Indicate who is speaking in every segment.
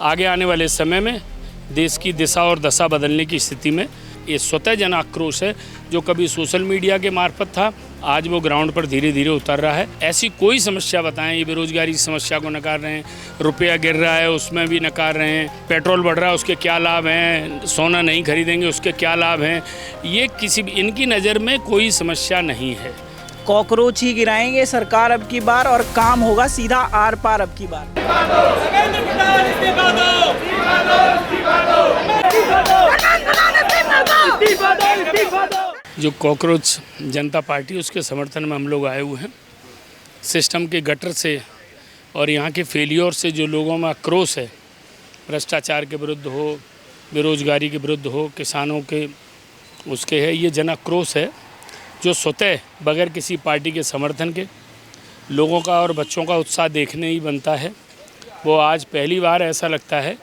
Speaker 1: आगे आने वाले समय में देश की दिशा और दशा बदलने की स्थिति में ये स्वतः जन आक्रोश है, जो कभी सोशल मीडिया के मार्फत था, आज वो ग्राउंड पर धीरे धीरे उतर रहा है। ऐसी कोई समस्या बताएं, ये बेरोजगारी की समस्या को नकार रहे हैं, रुपया गिर रहा है उसमें भी नकार रहे हैं, पेट्रोल बढ़ रहा है उसके क्या लाभ हैं, सोना नहीं खरीदेंगे उसके क्या लाभ हैं, ये किसी भी इनकी नज़र में कोई समस्या नहीं है।
Speaker 2: कॉकरोच ही गिराएंगे सरकार अब की बार और काम होगा सीधा आर पार अब की बार।
Speaker 1: जो कॉकरोच जनता पार्टी उसके समर्थन में हम लोग आए हुए हैं। सिस्टम के गटर से और यहाँ के फेलियर से जो लोगों में आक्रोश है, भ्रष्टाचार के विरुद्ध हो, बेरोजगारी के विरुद्ध हो, किसानों के उसके है, ये जन आक्रोश है जो स्वतः बगैर किसी पार्टी के समर्थन के लोगों का और बच्चों का उत्साह देखने ही बनता है। वो आज पहली बार ऐसा लगता है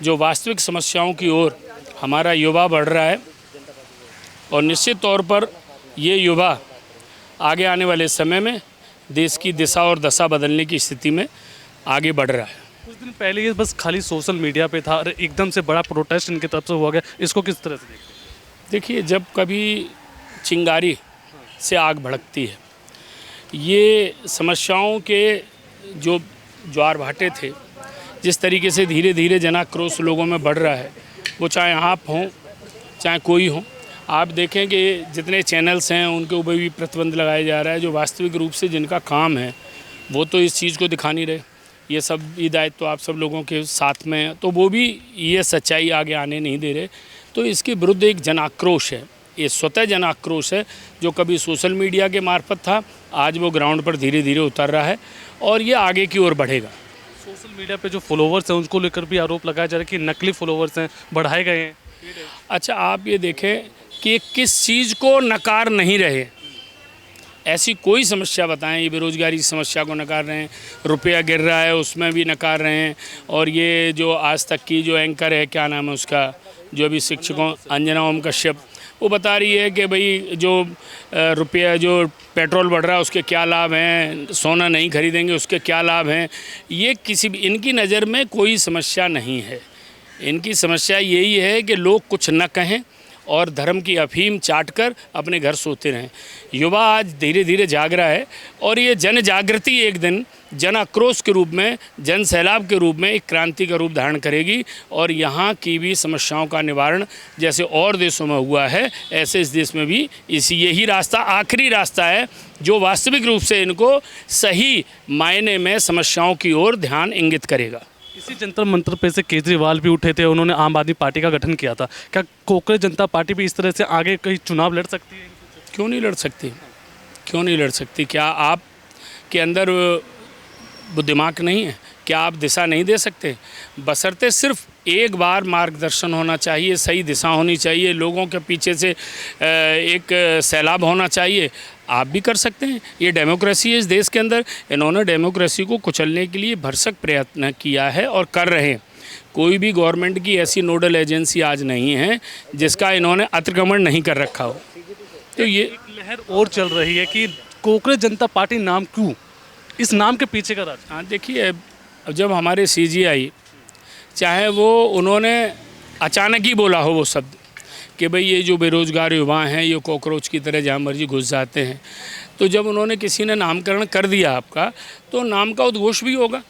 Speaker 1: जो वास्तविक समस्याओं की ओर हमारा युवा बढ़ रहा है और निश्चित तौर पर ये युवा आगे आने वाले समय में देश की दिशा और दशा बदलने की स्थिति में आगे बढ़ रहा है।
Speaker 3: कुछ दिन पहले ये बस खाली सोशल मीडिया पे था और एकदम से बड़ा प्रोटेस्ट इनकी तरफ से हुआ गया, इसको किस तरह से देखते हैं?
Speaker 1: देखिए, जब कभी चिंगारी से आग भड़कती है, ये समस्याओं के जो ज्वार भाटे थे, जिस तरीके से धीरे धीरे जनाक्रोश लोगों में बढ़ रहा है, वो चाहे आप हों चाहे कोई हो, आप देखें कि जितने चैनल्स हैं उनके ऊपर भी प्रतिबंध लगाया जा रहा है। जो वास्तविक रूप से जिनका काम है वो तो इस चीज़ को दिखा नहीं रहे, ये सब ये दायित्व तो आप सब लोगों के साथ में है, तो वो भी ये सच्चाई आगे आने नहीं दे रहे। तो इसके विरुद्ध एक जन आक्रोश है, ये स्वतः जन आक्रोश है जो कभी सोशल मीडिया के मार्फत था, आज वो ग्राउंड पर धीरे धीरे उतर रहा है और ये आगे की ओर बढ़ेगा।
Speaker 3: सोशल मीडिया पे जो फॉलोवर्स हैं उनको लेकर भी आरोप लगाया जा रहा है कि नकली फॉलोवर्स हैं, बढ़ाए गए हैं।
Speaker 1: अच्छा, आप ये देखें कि किस चीज़ को नकार नहीं रहे, ऐसी कोई समस्या बताएं, ये बेरोजगारी की समस्या को नकार रहे हैं, रुपया गिर रहा है उसमें भी नकार रहे हैं, और ये जो आज तक की जो एंकर है, क्या नाम है उसका, जो अभी शिक्षकों, अंजना ओम कश्यप, वो बता रही है कि भाई जो रुपया जो पेट्रोल बढ़ रहा है उसके क्या लाभ हैं, सोना नहीं खरीदेंगे उसके क्या लाभ हैं। ये किसी भी इनकी नज़र में कोई समस्या नहीं है। इनकी समस्या यही है कि लोग कुछ न कहें और धर्म की अफीम चाटकर अपने घर सोते रहें। युवा आज धीरे धीरे जाग रहा है और ये जन जागृति एक दिन जन आक्रोश के रूप में, जन सैलाब के रूप में एक क्रांति का रूप धारण करेगी और यहाँ की भी समस्याओं का निवारण जैसे और देशों में हुआ है, ऐसे इस देश में भी यही रास्ता आखिरी रास्ता है जो वास्तविक रूप से इनको सही मायने में समस्याओं की ओर ध्यान इंगित करेगा।
Speaker 3: इसी जंतर मंतर पे से केजरीवाल भी उठे थे, उन्होंने आम आदमी पार्टी का गठन किया था। क्या कॉकरोच जनता पार्टी भी इस तरह से आगे कहीं चुनाव लड़ सकती है?
Speaker 1: क्यों नहीं लड़ सकती, क्यों नहीं लड़ सकती? क्या आप के अंदर दिमाग नहीं है? क्या आप दिशा नहीं दे सकते? बशर्ते सिर्फ एक बार मार्गदर्शन होना चाहिए, सही दिशा होनी चाहिए, लोगों के पीछे से एक सैलाब होना चाहिए, आप भी कर सकते हैं। ये डेमोक्रेसी है इस देश के अंदर। इन्होंने डेमोक्रेसी को कुचलने के लिए भरसक प्रयत्न किया है और कर रहे हैं। कोई भी गवर्नमेंट की ऐसी नोडल एजेंसी आज नहीं है जिसका इन्होंने अतिक्रमण नहीं कर रखा हो। तो ये
Speaker 3: एक लहर और चल रही है कि कॉकरोच जनता पार्टी नाम क्यों, इस नाम के पीछे का राज?
Speaker 1: हाँ, देखिए, जब हमारे CGI चाहे वो उन्होंने अचानक ही बोला हो वो शब्द कि भाई ये जो बेरोज़गार युवा हैं ये कॉकरोच की तरह जहाँ मर्जी घुस जाते हैं, तो जब उन्होंने किसी ने नामकरण कर दिया आपका, तो नाम का उद्घोष भी होगा।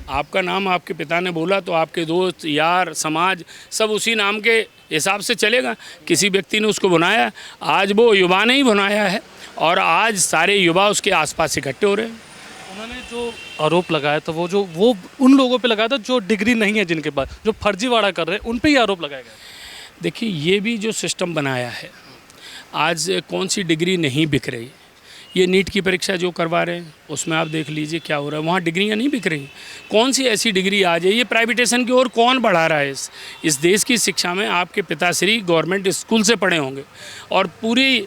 Speaker 1: आपका नाम आपके पिता ने बोला तो आपके दोस्त यार समाज सब उसी नाम के हिसाब से चलेगा। किसी व्यक्ति ने उसको बनाया, आज वो युवा ने ही बनाया है और आज सारे युवा उसके आसपास इकट्ठे हो रहे हैं।
Speaker 3: उन्होंने जो आरोप लगाया था वो उन लोगों पे लगाया था जो डिग्री नहीं है, जिनके पास, जो फर्जीवाड़ा कर रहे हैं, उन पे ही आरोप लगाया गया।
Speaker 1: देखिए, ये भी जो सिस्टम बनाया है, आज कौन सी डिग्री नहीं बिक रही, ये नीट की परीक्षा जो करवा रहे हैं उसमें आप देख लीजिए क्या हो रहा है, वहाँ डिग्रियाँ नहीं बिक रही। कौन सी ऐसी डिग्री आ जाए, ये प्राइवेटेशन की ओर कौन बढ़ा रहा है? इस देश की शिक्षा में आपके पिताश्री गवर्नमेंट स्कूल से पढ़े होंगे और पूरी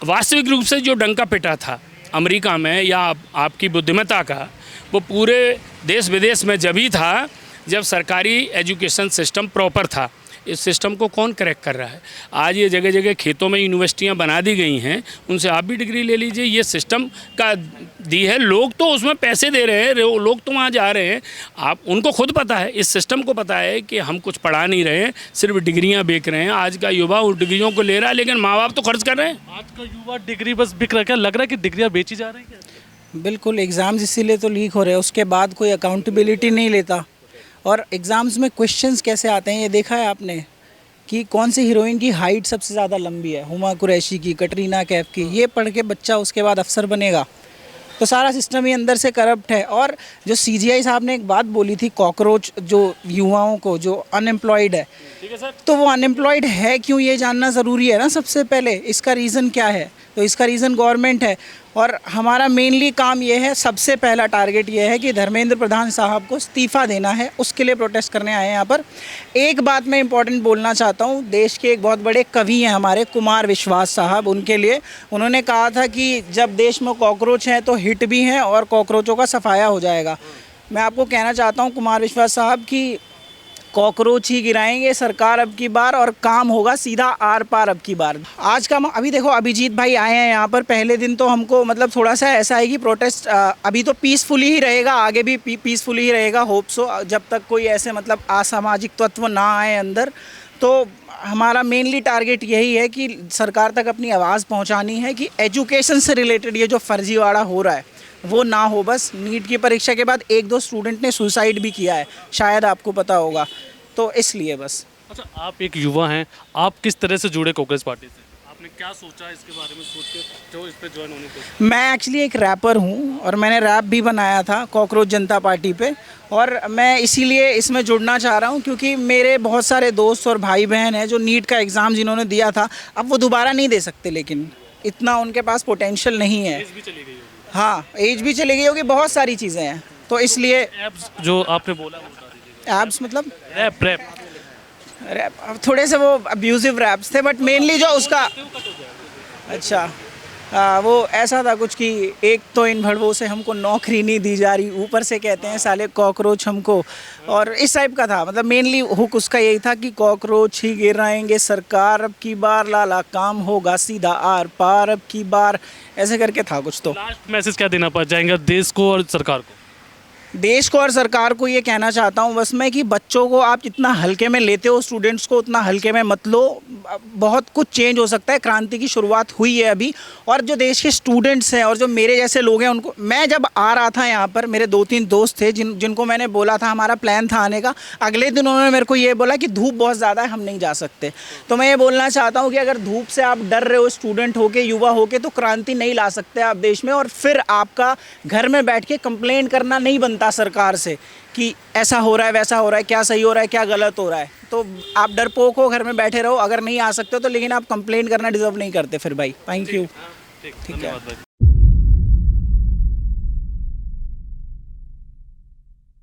Speaker 1: वास्तविक रूप से जो डंका पिटा था अमेरिका में या आपकी बुद्धिमत्ता का, वो पूरे देश विदेश में जब ही था जब सरकारी एजुकेशन सिस्टम प्रॉपर था। इस सिस्टम को कौन करेक्ट कर रहा है? आज ये जगह जगह खेतों में यूनिवर्सिटियां बना दी गई हैं, उनसे आप भी डिग्री ले लीजिए। ये सिस्टम का दी है, लोग तो उसमें पैसे दे रहे हैं, लोग तो वहाँ जा रहे हैं। आप उनको खुद पता है, इस सिस्टम को पता है कि हम कुछ पढ़ा नहीं रहे हैं, सिर्फ डिग्रियाँ बेच रहे हैं। आज का युवा उन डिग्रियों को ले रहा है, लेकिन माँ बाप तो खर्च कर रहे हैं।
Speaker 3: आज का युवा डिग्री बस बिक रहा है। क्या लग रहा है कि डिग्रियां बेची जा रही हैं?
Speaker 2: बिल्कुल, एग्ज़ाम्स इसीलिए तो लीक हो रहे हैं, उसके बाद कोई अकाउंटेबिलिटी नहीं लेता। और एग्ज़ाम्स में क्वेश्चंस कैसे आते हैं ये देखा है आपने कि कौन सी हीरोइन की हाइट सबसे ज़्यादा लंबी है, हुमा कुरैशी की, कटरीना कैफ की। ये पढ़ के बच्चा उसके बाद अफसर बनेगा, तो सारा सिस्टम ही अंदर से करप्ट है। और जो सीजीआई साहब ने एक बात बोली थी, कॉकरोच जो युवाओं को जो अनएम्प्लॉयड है, तो वो अनएम्प्लॉयड है क्यों ये जानना ज़रूरी है ना सबसे पहले। इसका रीज़न क्या है? तो इसका रीज़न गवर्नमेंट है। और हमारा मेनली काम ये है, सबसे पहला टारगेट ये है कि धर्मेंद्र प्रधान साहब को इस्तीफ़ा देना है, उसके लिए प्रोटेस्ट करने आए हैं यहाँ पर। एक बात मैं इंपॉर्टेंट बोलना चाहता हूँ, देश के एक बहुत बड़े कवि हैं हमारे, कुमार विश्वास साहब, उनके लिए उन्होंने कहा था कि जब देश में कॉकरोच हैं तो हिट भी हैं और कॉकरोचों का सफाया हो जाएगा। मैं आपको कहना चाहता हूँ कुमार विश्वास साहब की कॉकरोच ही गिराएंगे सरकार अब की बार, और काम होगा सीधा आर पार अब की बार। आज का अभी देखो, अभिजीत भाई आए हैं यहाँ पर, पहले दिन तो हमको मतलब थोड़ा सा ऐसा है कि प्रोटेस्ट अभी तो पीसफुली ही रहेगा, आगे भी पीसफुली ही रहेगा, होप सो, जब तक कोई ऐसे मतलब असामाजिक तत्व ना आए अंदर। तो हमारा मेनली टारगेट यही है कि सरकार तक अपनी आवाज़ पहुँचानी है कि एजुकेशन से रिलेटेड ये जो फर्जीवाड़ा हो रहा है वो ना हो। बस नीट की परीक्षा के बाद 1-2 स्टूडेंट ने सुसाइड भी किया है, शायद आपको पता होगा, तो इसलिए बस।
Speaker 3: अच्छा, आप एक युवा हैं, आप किस तरह से जुड़े कांग्रेस पार्टी से? आपने क्या सोचा इसके बारे में सोच के जो इस पे ज्वाइन होने को?
Speaker 2: मैं एक्चुअली एक रैपर हूँ और मैंने रैप भी बनाया था कॉकरोच जनता पार्टी पे, और मैं इसीलिए इसमें जुड़ना चाह रहा हूँ क्योंकि मेरे बहुत सारे दोस्त और भाई बहन हैं जो नीट का एग्ज़ाम जिन्होंने दिया था, अब वो दोबारा नहीं दे सकते, लेकिन इतना उनके पास पोटेंशियल नहीं है।
Speaker 3: भी चली गई होगी।
Speaker 2: हाँ, एज भी चली गई होगी, बहुत सारी चीज़ें हैं, तो इसलिए।
Speaker 3: एप्स जो आपने बोला वो बता दीजिए।
Speaker 2: एब्स मतलब
Speaker 3: रैप
Speaker 2: रैप, अब थोड़े से वो अब्यूजिव रैप्स थे, बट मेनली जो उसका, अच्छा वो ऐसा था कुछ कि एक तो इन भड़वों से हमको नौकरी नहीं दी जा रही, ऊपर से कहते हैं साले कॉकरोच हमको, और इस टाइप का था। मतलब मेनली हुक उसका यही था कि कॉकरोच ही गिराएंगे सरकार अब की बार, लाला काम होगा सीधा आर पार अब की बार, ऐसे करके था कुछ। तो
Speaker 3: लास्ट मैसेज क्या देना चाहेंगे देश को और सरकार को?
Speaker 2: देश को और सरकार को ये कहना चाहता हूँ बस मैं कि बच्चों को आप जितना हल्के में लेते हो, स्टूडेंट्स को उतना हल्के में मत लो। बहुत कुछ चेंज हो सकता है, क्रांति की शुरुआत हुई है अभी। और जो देश के स्टूडेंट्स हैं और जो मेरे जैसे लोग हैं उनको, मैं जब आ रहा था यहाँ पर, मेरे 2-3 दोस्त थे जिनको मैंने बोला था, हमारा प्लान था आने का, अगले दिन उन्होंने मेरे को ये बोला कि धूप बहुत ज़्यादा है, हम नहीं जा सकते। तो मैं ये बोलना चाहता हूँ कि अगर धूप से आप डर रहे हो, स्टूडेंट होके, युवा होके, तो क्रांति नहीं ला सकते आप देश में। और फिर आपका घर में बैठ के कंप्लेंट करना नहीं बनता सरकार से कि ऐसा हो रहा है, वैसा हो रहा है, क्या सही हो रहा है, क्या गलत हो रहा है। तो आप डरपोक हो, घर में बैठे रहो, अगर नहीं आ सकते हो तो, लेकिन आप कंप्लेंट करना डिजर्व नहीं करते फिर भाई। Thank you.
Speaker 3: ठीक है।